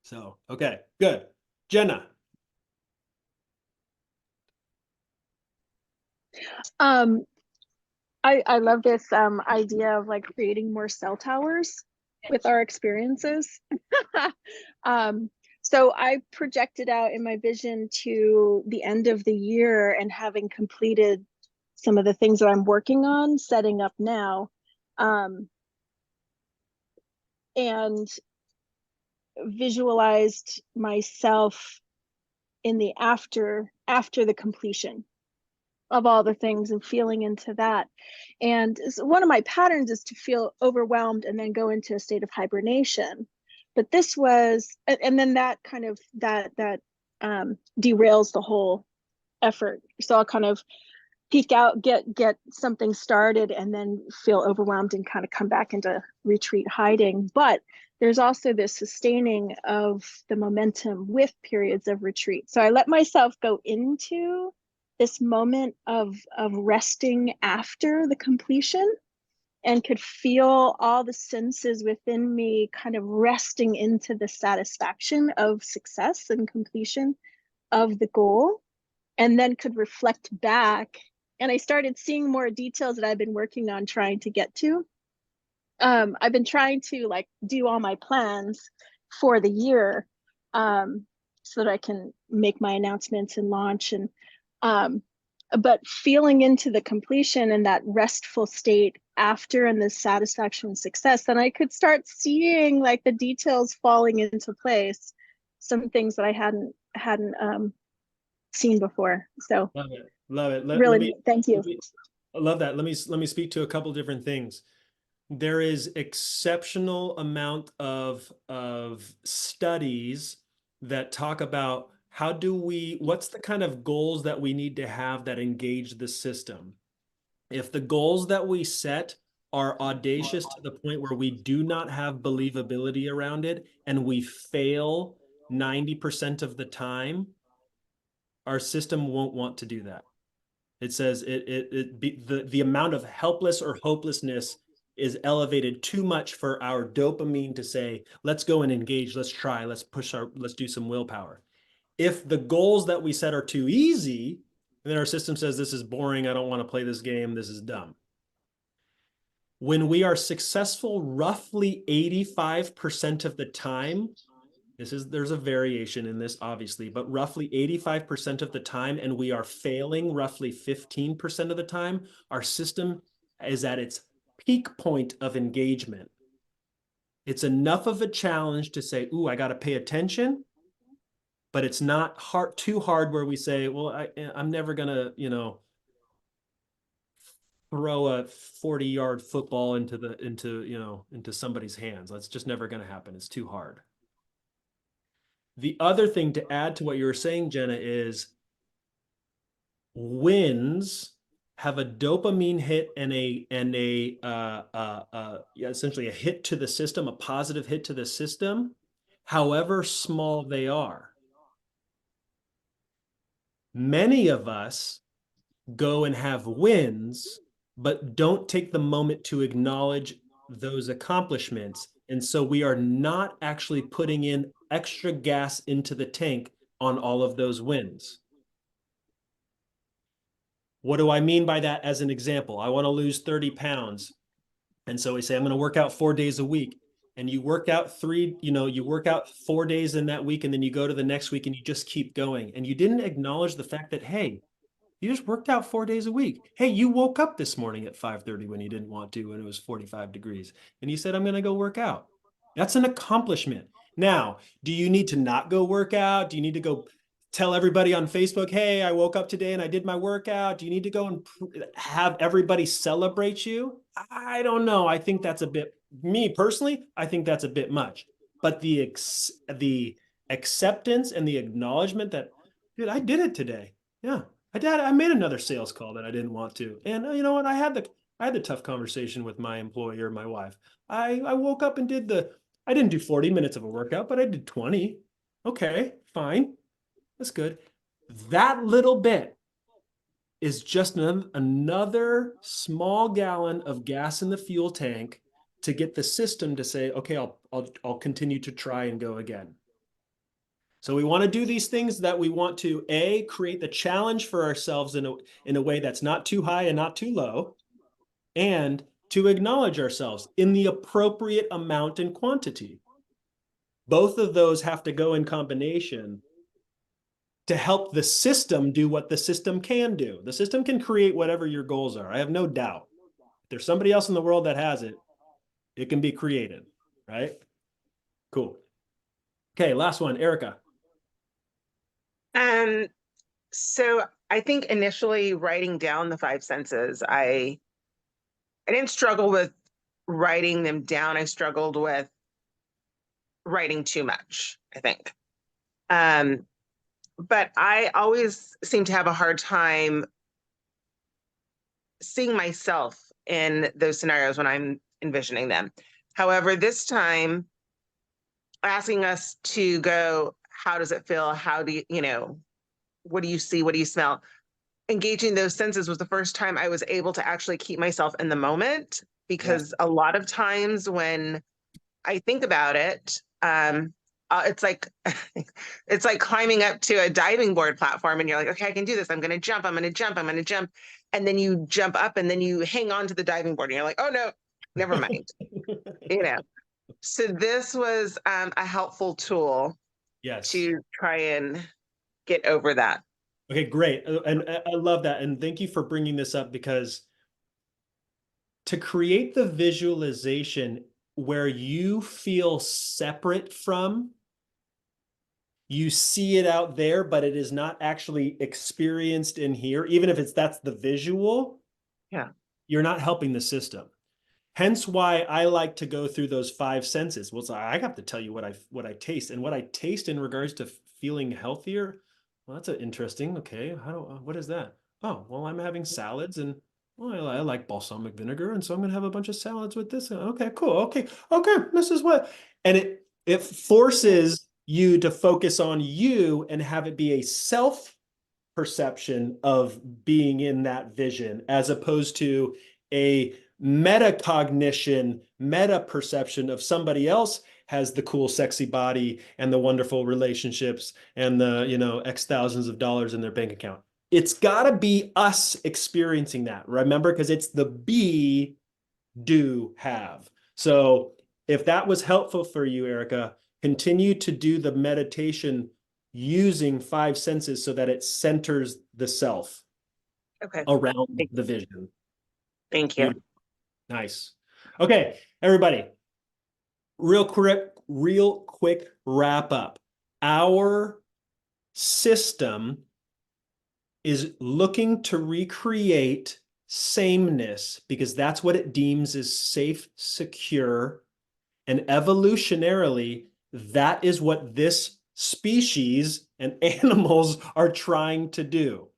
So, okay, good. Jenna. I love this idea of like creating more cell towers with our experiences. So I projected out in my vision to the end of the year and having completed some of the things that I'm working on, setting up now, and visualized myself in the after the completion of all the things and feeling into that. And one of my patterns is to feel overwhelmed and then go into a state of hibernation. But this was, and then that kind of that derails the whole effort. So I'll kind of peek out, get something started, and then feel overwhelmed and kind of come back into retreat hiding. But there's also this sustaining of the momentum with periods of retreat. So I let myself go into this moment of resting after the completion, and could feel all the senses within me kind of resting into the satisfaction of success and completion of the goal, and then could reflect back. And I started seeing more details that I've been working on trying to get to. I've been trying to like do all my plans for the year, so that I can make my announcements and launch, and but feeling into the completion and that restful state after, and the satisfaction and success, then I could start seeing like the details falling into place, some things that I hadn't seen before. So Love it. Really, thank you. I love that. Let me speak to a couple different things. There is exceptional amount of studies that talk about what's the kind of goals that we need to have that engage the system. If the goals that we set are audacious to the point where we do not have believability around it, and we fail 90% of the time, our system won't want to do that. It says the amount of helpless or hopelessness is elevated too much for our dopamine to say, let's go and engage, let's try, let's do some willpower. If the goals that we set are too easy, then our system says, this is boring, I don't want to play this game, this is dumb. When we are successful roughly 85% of the time, there's a variation in this obviously, but roughly 85% of the time, and we are failing roughly 15% of the time, our system is at its peak point of engagement. It's enough of a challenge to say, ooh, I got to pay attention, but it's not too hard where we say, well, I'm never going to, throw a 40-yard football into somebody's hands. That's just never going to happen. It's too hard. The other thing to add to what you were saying, Jenna, is wins have a dopamine hit and essentially a hit to the system, a positive hit to the system, however small they are. Many of us go and have wins, but don't take the moment to acknowledge those accomplishments. And so we are not actually putting in extra gas into the tank on all of those wins. What do I mean by that as an example? I want to lose 30 pounds. And so we say, I'm going to work out 4 days a week. And you work out 4 days in that week, and then you go to the next week and you just keep going. And you didn't acknowledge the fact that, hey, You just worked out 4 days a week. Hey, you woke up this morning at 5:30 when you didn't want to, when it was 45 degrees. And you said, I'm going to go work out. That's an accomplishment. Now, do you need to not go work out? Do you need to go tell everybody on Facebook, hey, I woke up today and I did my workout? Do you need to go and have everybody celebrate you? I don't know. I think that's a bit, me personally, I think that's a bit much. But the acceptance and the acknowledgement that, dude, I did it today. Yeah, I did. I made another sales call that I didn't want to. And you know what? I had the tough conversation with my employer, my wife. I woke up and I didn't do 40 minutes of a workout, but I did 20. Okay, fine. That's good. That little bit is just another small gallon of gas in the fuel tank to get the system to say, okay, I'll continue to try and go again. So we want to do these things that we want to, A, create the challenge for ourselves in a way that's not too high and not too low, and to acknowledge ourselves in the appropriate amount and quantity. Both of those have to go in combination to help the system do what the system can do. The system can create whatever your goals are. I have no doubt. If there's somebody else in the world that has it, it can be created, right? Cool. Okay, last one, Erica. So I think initially writing down the 5 senses, I didn't struggle with writing them down. I struggled with writing too much, I think. But I always seem to have a hard time seeing myself in those scenarios when I'm envisioning them. However, this time, asking us to go, how does it feel? How do you, what do you see? What do you smell? Engaging those senses was the first time I was able to actually keep myself in the moment, because a lot of times when I think about it, it's like it's like climbing up to a diving board platform and you're like, okay, I can do this. I'm going to jump. I'm going to jump. I'm going to jump. And then you jump up and then you hang on to the diving board and you're like, oh no, never mind. So this was a helpful tool to try and get over that. Okay, great. And I love that. And thank you for bringing this up, because to create the visualization where you feel separate from, you see it out there, but it is not actually experienced in here, even if that's the visual, you're not helping the system. Hence why I like to go through those 5 senses. Well, so I have to tell you what I taste, and what I taste in regards to feeling healthier. Well, that's interesting. Okay, what is that? Oh, well, I'm having salads, and well, I like balsamic vinegar, and so I'm gonna have a bunch of salads with this. Okay, cool. Okay, this is what, and it forces you to focus on you and have it be a self perception of being in that vision, as opposed to a metacognition, meta perception of somebody else has the cool, sexy body and the wonderful relationships and the, X thousands of dollars in their bank account. It's got to be us experiencing that. Remember, because it's the be, do, have. So if that was helpful for you, Erica, continue to do the meditation using 5 senses so that it centers the self around the vision. Thank you. Nice. Okay, everybody, real quick wrap up. Our system is looking to recreate sameness because that's what it deems as safe, secure, and evolutionarily, that is what this species and animals are trying to do.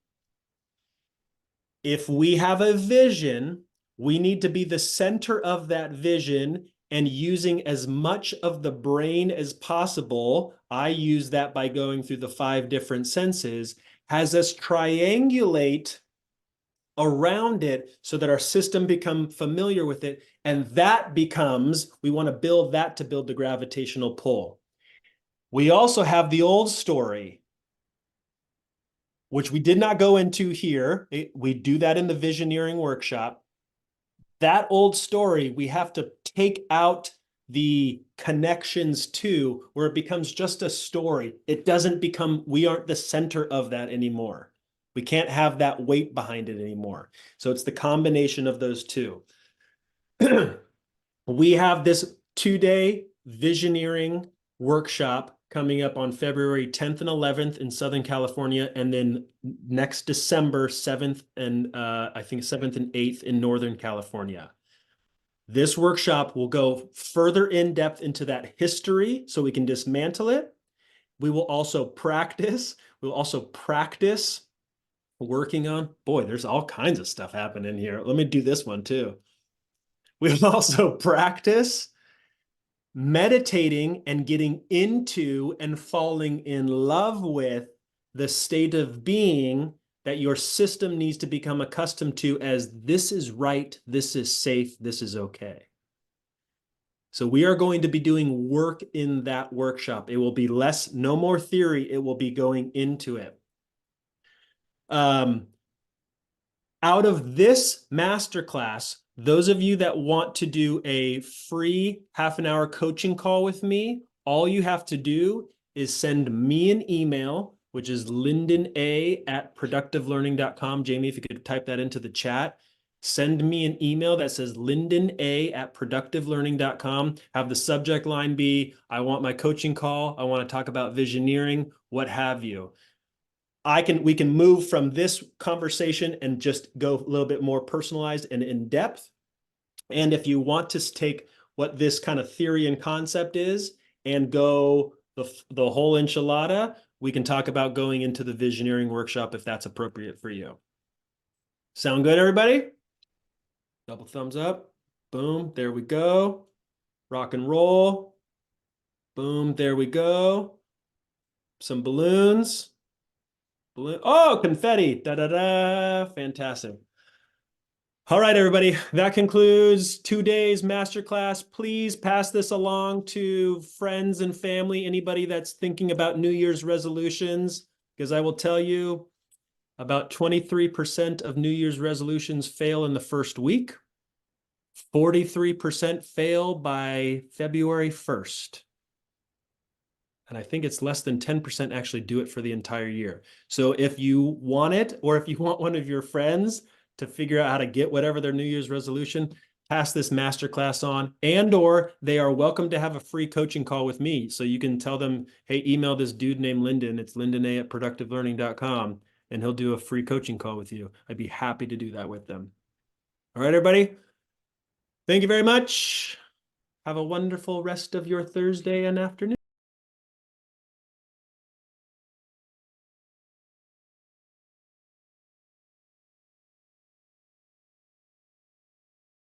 If we have a vision, we need to be the center of that vision and using as much of the brain as possible. I use that by going through the 5 different senses, has us triangulate around it so that our system become familiar with it. And that becomes, we want to build that to build the gravitational pull. We also have the old story, which we did not go into here. We do that in the visioneering workshop. That old story, we have to take out the connections to where it becomes just a story. It doesn't become, we aren't the center of that anymore. We can't have that weight behind it anymore. So it's the combination of those two. We have this 2-day visioneering workshop coming up on February 10th and 11th in Southern California, and then next December 7th and I think 7th and 8th in Northern California. This workshop will go further in depth into that history so we can dismantle it. We will also practice. We'll also practice working on, boy, there's all kinds of stuff happening here. Let me do this one too. We'll also practice meditating and getting into and falling in love with the state of being that your system needs to become accustomed to as this is right, this is safe, this is okay. So we are going to be doing work in that workshop. It will be less, no more theory, it will be going into it. Out of this masterclass, those of you that want to do a free half-an-hour coaching call with me, all you have to do is send me an email, which is lindona@productivelearning.com. Jamie, if you could type that into the chat. Send me an email that says lindona@productivelearning.com. Have the subject line be, I want my coaching call. I want to talk about visioneering, what have you. We can move from this conversation and just go a little bit more personalized and in depth. And if you want to take what this kind of theory and concept is and go the whole enchilada, we can talk about going into the visioneering workshop if that's appropriate for you. Sound good, everybody? Double thumbs up. Boom, there we go. Rock and roll. Boom, there we go. Some balloons. Oh, confetti. Da-da-da. Fantastic. All right, everybody. That concludes 2 days masterclass. Please pass this along to friends and family, anybody that's thinking about New Year's resolutions, because I will tell you about 23% of New Year's resolutions fail in the first week. 43% fail by February 1st. And I think it's less than 10% actually do it for the entire year. So if you want it, or if you want one of your friends to figure out how to get whatever their New Year's resolution, pass this masterclass on, and or they are welcome to have a free coaching call with me. So you can tell them, hey, email this dude named Lindon. It's lindona@productivelearning.com, and he'll do a free coaching call with you. I'd be happy to do that with them. All right, everybody. Thank you very much. Have a wonderful rest of your Thursday and afternoon.